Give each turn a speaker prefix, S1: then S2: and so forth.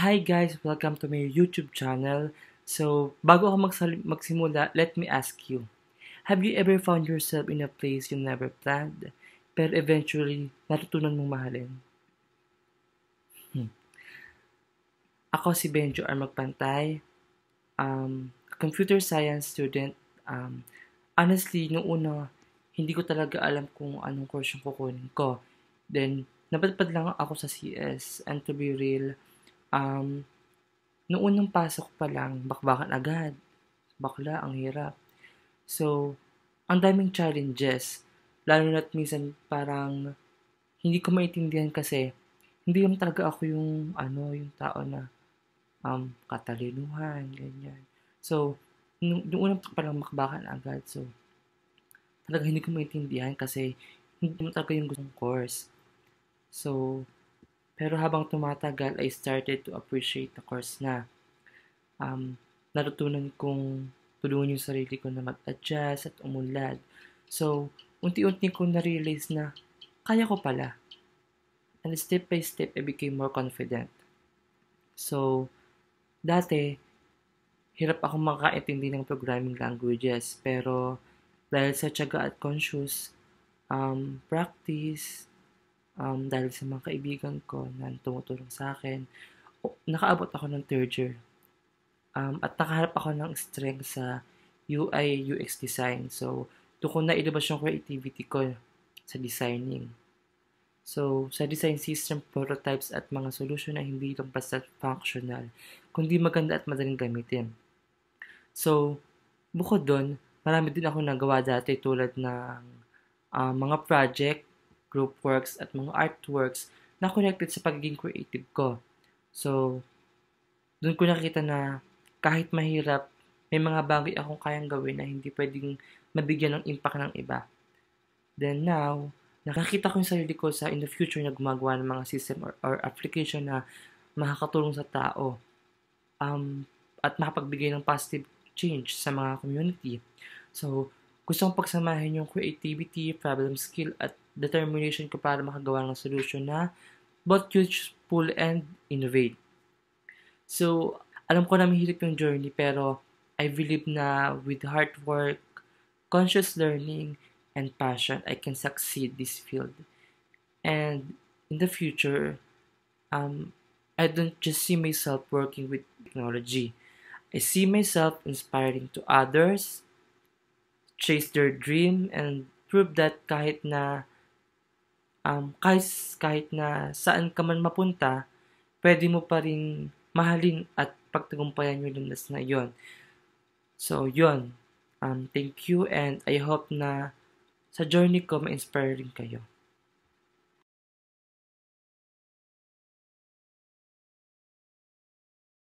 S1: Hi guys! Welcome to my YouTube channel. So, bago ako magsimula, let me ask you. Have you ever found yourself in a place you never planned, pero eventually, natutunan mong mahalin? Hmm. Ako si Benjo R. Magpantay, computer science student. Honestly, nung una, hindi ko talaga alam kung anong course yung kukunin ko. Then, napadpad lang ako sa CS. And to be real, um, nung unang pasok pa lang, bakbakan agad. Bakla, ang hirap. So, ang daming challenges. Lalo na't minsan parang hindi ko maintindihan kasi hindi naman talaga ako yung tao na katalinuhan, ganyan. So, nung unang pa lang makbakan agad. So, talaga hindi ko maintindihan kasi hindi naman talaga yung gustong course. So, pero habang tumatagal, I started to appreciate the course na. Natutunan kong tulungan yung sarili ko na mag-adjust at umunlad. So, unti-unti kong na-realize na kaya ko pala. And step by step, I became more confident. So, dati, hirap ako makaintindi ng programming languages. Pero, dahil sa tiyaga at conscious practice, dahil sa mga kaibigan ko na tumutulong sa akin, nakaabot ako ng third year. At nakaharap ako ng strength sa UI, UX design. So, doon ko nailabas yung creativity ko sa designing. So, sa design system, prototypes at mga solution na hindi lang basta functional, kundi maganda at madaling gamitin. So, bukod doon, marami din ako nagawa dati tulad ng mga project, group works, at mga artworks na connected sa pagiging creative ko. So, doon ko nakita na kahit mahirap, may mga bagay akong kayang gawin na hindi pwedeng mabigyan ng impact ng iba. Then now, nakakita ko yung sarili ko sa in the future na gumagawa ng mga system or application na makakatulong sa tao at makapagbigay ng positive change sa mga community. So, gusto kong pagsamahin yung creativity, problem skill, at determination ko para makagawa ng solution na both useful and innovate. So, alam ko na mahirap yung journey pero I believe na with hard work, conscious learning, and passion, I can succeed this field. And in the future, um, I don't just see myself working with technology. I see myself inspiring to others, chase their dream, and prove that kahit na saan ka man mapunta, pwede mo pa rin mahalin at pagtagumpayan yung lunas na yon. So, yon. Thank you and I hope na sa journey ko ma-inspire rin kayo.